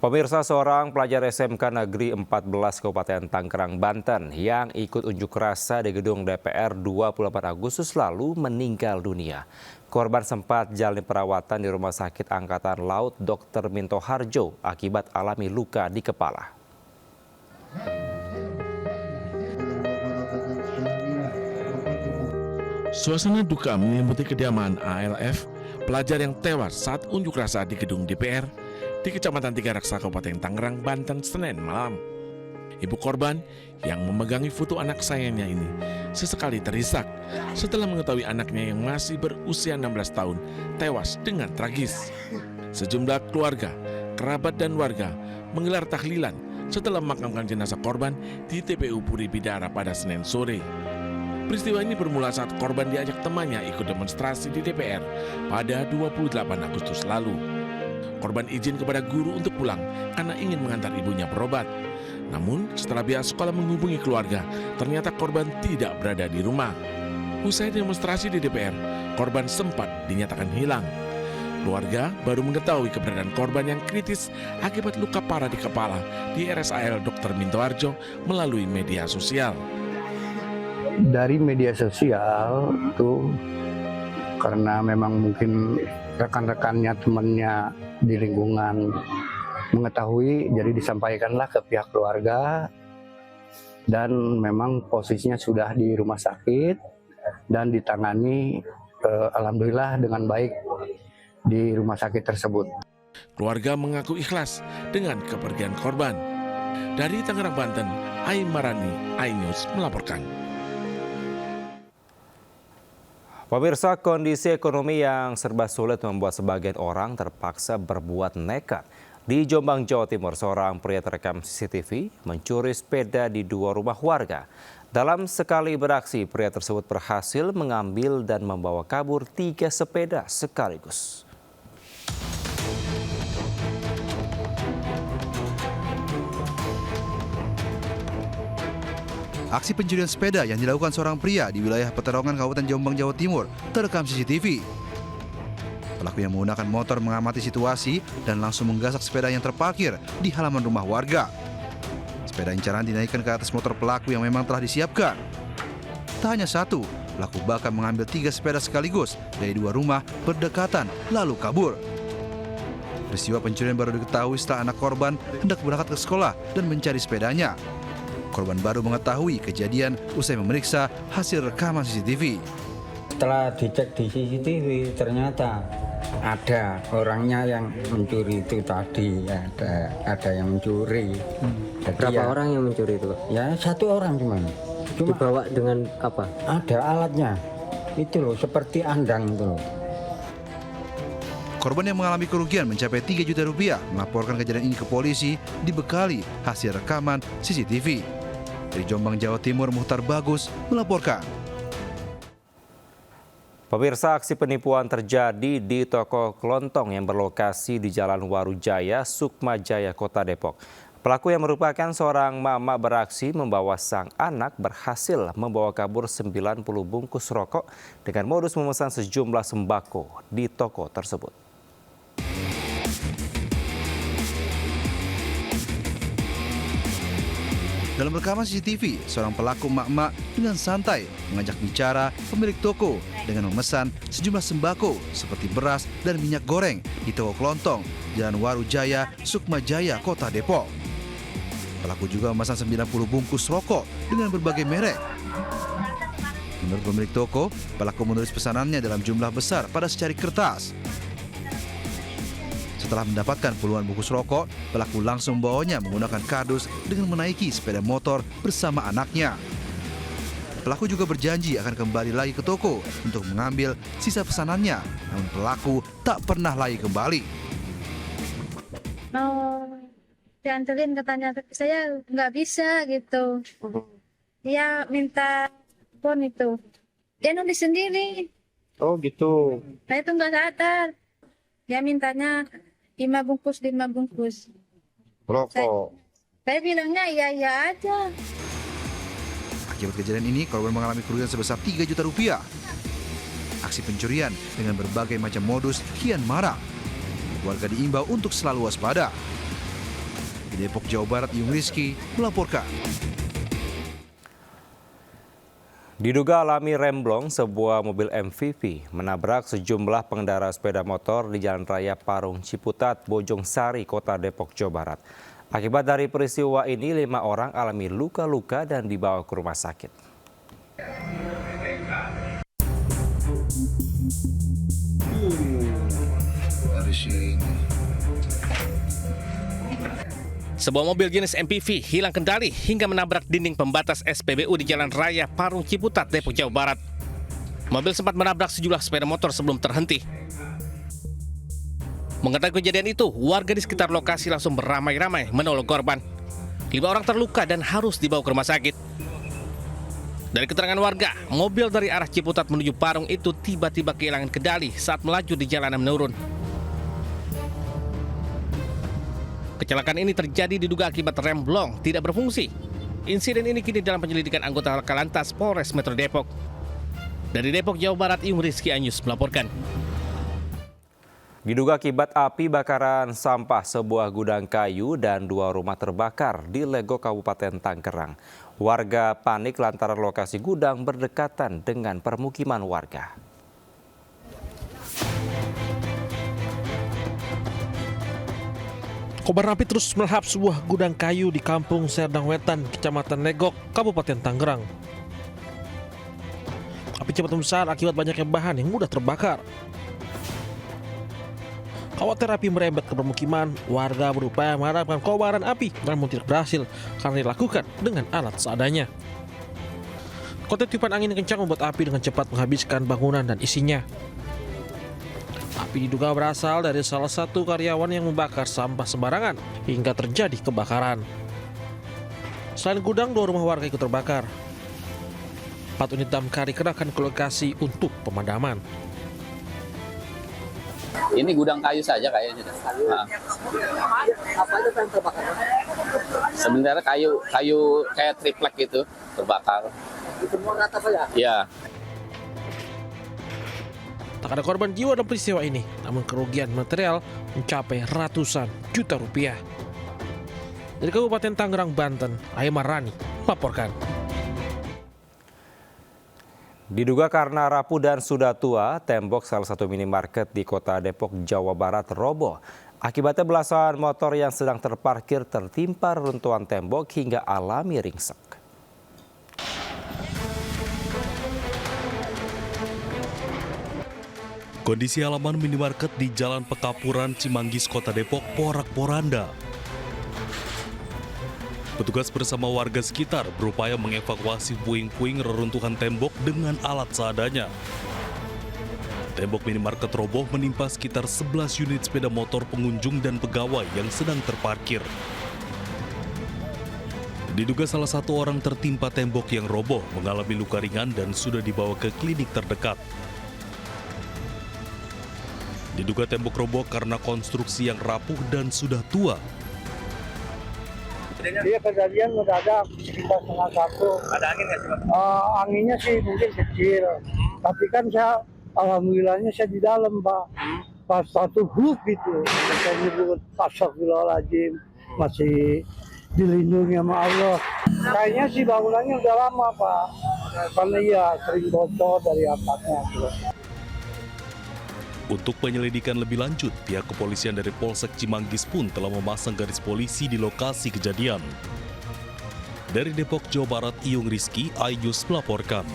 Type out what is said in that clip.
Pemirsa, seorang pelajar SMK Negeri 14 Kabupaten Tangerang, Banten yang ikut unjuk rasa di gedung DPR 28 Agustus lalu meninggal dunia. Korban sempat jalani perawatan di Rumah Sakit Angkatan Laut Dr. Minto Harjo akibat alami luka di kepala. Suasana duka menyelimuti kediaman ALF, pelajar yang tewas saat unjuk rasa di gedung DPR di Kecamatan Tiga Raksa, Kabupaten Tangerang, Banten, Senin malam. Ibu korban yang memegangi foto anak sayangnya ini sesekali terisak setelah mengetahui anaknya yang masih berusia 16 tahun tewas dengan tragis. Sejumlah keluarga, kerabat dan warga menggelar tahlilan setelah memakamkan jenazah korban di TPU Puri Bidara pada Senin sore. Peristiwa ini bermula saat korban diajak temannya ikut demonstrasi di DPR pada 28 Agustus lalu. Korban izin kepada guru untuk pulang karena ingin mengantar ibunya berobat. Namun setelah pihak sekolah menghubungi keluarga, ternyata korban tidak berada di rumah. Usai demonstrasi di DPR, korban sempat dinyatakan hilang. Keluarga baru mengetahui keberadaan korban yang kritis akibat luka parah di kepala di RSAL Dr. Minto Harjo melalui media sosial. Dari media sosial itu karena memang mungkin rekan-rekannya, temannya di lingkungan mengetahui, jadi disampaikanlah ke pihak keluarga dan memang posisinya sudah di rumah sakit dan ditangani alhamdulillah dengan baik di rumah sakit tersebut. Keluarga mengaku ikhlas dengan kepergian korban. Dari Tangerang, Banten, Ai Marani, iNews melaporkan. Pemirsa, kondisi ekonomi yang serba sulit membuat sebagian orang terpaksa berbuat nekat. Di Jombang, Jawa Timur, seorang pria terekam CCTV mencuri sepeda di dua rumah warga. Dalam sekali beraksi, pria tersebut berhasil mengambil dan membawa kabur 3 sepeda sekaligus. Aksi pencurian sepeda yang dilakukan seorang pria di wilayah Peterongan, Kabupaten Jombang, Jawa Timur terekam CCTV. Pelaku yang menggunakan motor mengamati situasi dan langsung menggasak sepeda yang terparkir di halaman rumah warga. Sepeda incaran dinaikkan ke atas motor pelaku yang memang telah disiapkan. Tak hanya satu, pelaku bahkan mengambil 3 sepeda sekaligus dari 2 rumah berdekatan lalu kabur. Peristiwa pencurian baru diketahui setelah anak korban hendak berangkat ke sekolah dan mencari sepedanya. Korban baru mengetahui kejadian usai memeriksa hasil rekaman CCTV. Setelah dicek di CCTV, ternyata ada orangnya yang mencuri itu tadi, ada yang mencuri. Berapa orang yang mencuri itu, Pak? Ya 1 orang cuma. Dibawa dengan apa? Ada alatnya, itu loh, seperti andang itu loh. Korban yang mengalami kerugian mencapai 3 juta rupiah melaporkan kejadian ini ke polisi dibekali hasil rekaman CCTV. Dari Jombang, Jawa Timur, Muhtar Bagus melaporkan. Pemirsa, aksi penipuan terjadi di toko kelontong yang berlokasi di Jalan Warujaya, Sukma Jaya, Kota Depok. Pelaku yang merupakan seorang mama beraksi membawa sang anak berhasil membawa kabur 90 bungkus rokok dengan modus memesan sejumlah sembako di toko tersebut. Dalam rekaman CCTV, seorang pelaku emak-emak dengan santai mengajak bicara pemilik toko dengan memesan sejumlah sembako seperti beras dan minyak goreng di toko kelontong Jalan Warujaya, Sukma Jaya, Kota Depok. Pelaku juga memesan 90 bungkus rokok dengan berbagai merek. Menurut pemilik toko, pelaku menulis pesanannya dalam jumlah besar pada secari kertas. Setelah mendapatkan puluhan bungkus rokok, pelaku langsung membawanya menggunakan kardus dengan menaiki sepeda motor bersama anaknya. Pelaku juga berjanji akan kembali lagi ke toko untuk mengambil sisa pesanannya, namun pelaku tak pernah lagi kembali. Mau dianterin katanya, tapi saya nggak bisa gitu. Dia minta pon itu, dia nulis sendiri. Oh gitu. Saya tuh nggak sadar. Dia mintanya 5 bungkus. Rokok. Saya bilangnya iya aja. Akibat kejadian ini, korban mengalami kerugian sebesar 3 juta rupiah. Aksi pencurian dengan berbagai macam modus kian marak. Warga diimbau untuk selalu waspada. Di Depok, Jawa Barat, Yung Rizky melaporkan. Diduga alami remblong, sebuah mobil MPV menabrak sejumlah pengendara sepeda motor di Jalan Raya Parung Ciputat, Bojong Sari, Kota Depok, Jawa Barat. Akibat dari peristiwa ini, 5 orang alami luka-luka dan dibawa ke rumah sakit. Sebuah mobil jenis MPV hilang kendali hingga menabrak dinding pembatas SPBU di Jalan Raya Parung Ciputat, Depok, Jawa Barat. Mobil sempat menabrak sejumlah sepeda motor sebelum terhenti. Mengetahui kejadian itu, warga di sekitar lokasi langsung beramai-ramai menolong korban. 5 orang terluka dan harus dibawa ke rumah sakit. Dari keterangan warga, mobil dari arah Ciputat menuju Parung itu tiba-tiba kehilangan kendali saat melaju di jalanan menurun. Kecelakaan ini terjadi diduga akibat rem blong tidak berfungsi. Insiden ini kini dalam penyelidikan anggota Lantas Polres Metro Depok. Dari Depok, Jawa Barat, Yung Rizky Anyus melaporkan. Diduga akibat api bakaran sampah, sebuah gudang kayu dan 2 rumah terbakar di Lego, Kabupaten Tangerang. Warga panik lantaran lokasi gudang berdekatan dengan permukiman warga. Kobaran api terus melahap sebuah gudang kayu di Kampung Serdang Wetan, Kecamatan Legok, Kabupaten Tangerang. Api cepat membesar akibat banyaknya bahan yang mudah terbakar. Khawatir api merembet ke permukiman, warga berupaya memadamkan kobaran api, namun tidak berhasil karena dilakukan dengan alat seadanya. Kotak tiupan angin kencang membuat api dengan cepat menghabiskan bangunan dan isinya. Api diduga berasal dari salah satu karyawan yang membakar sampah sembarangan hingga terjadi kebakaran. Selain gudang, 2 rumah warga ikut terbakar. 4 unit damkar dikerahkan ke lokasi untuk pemadaman. Ini gudang kayu saja kayaknya. Nah. Apa itu yang terbakar? Sebenarnya kayu kayak triplek gitu terbakar. Semua rata saja? Iya. Tak ada korban jiwa dalam peristiwa ini, namun kerugian material mencapai ratusan juta rupiah. Dari Kabupaten Tangerang, Banten, Aymar Rani melaporkan. Diduga karena rapuh dan sudah tua, tembok salah satu minimarket di Kota Depok, Jawa Barat roboh. Akibatnya belasan motor yang sedang terparkir tertimpa reruntuhan tembok hingga alami ringsek. Kondisi halaman minimarket di Jalan Pekapuran, Cimanggis, Kota Depok porak-poranda. Petugas bersama warga sekitar berupaya mengevakuasi puing-puing reruntuhan tembok dengan alat seadanya. Tembok minimarket roboh menimpa sekitar 11 unit sepeda motor pengunjung dan pegawai yang sedang terparkir. Diduga salah satu orang tertimpa tembok yang roboh, mengalami luka ringan dan sudah dibawa ke klinik terdekat. Diduga tembok roboh karena konstruksi yang rapuh dan sudah tua. Dia kejadian mendadak sekitar 1:30. Ada angin nggak sih? Anginnya sih mungkin kecil, tapi kan saya alhamdulillahnya saya di dalam, Pak. Pas satu huk gitu, saya nyebut astagfirullahaladzim, masih dilindungi sama Allah. Kayaknya sih bangunannya udah lama, Pak, karena iya sering bocor dari atapnya. Untuk penyelidikan lebih lanjut, pihak kepolisian dari Polsek Cimanggis pun telah memasang garis polisi di lokasi kejadian. Dari Depok, Jawa Barat, Yung Rizky Anyus melaporkan.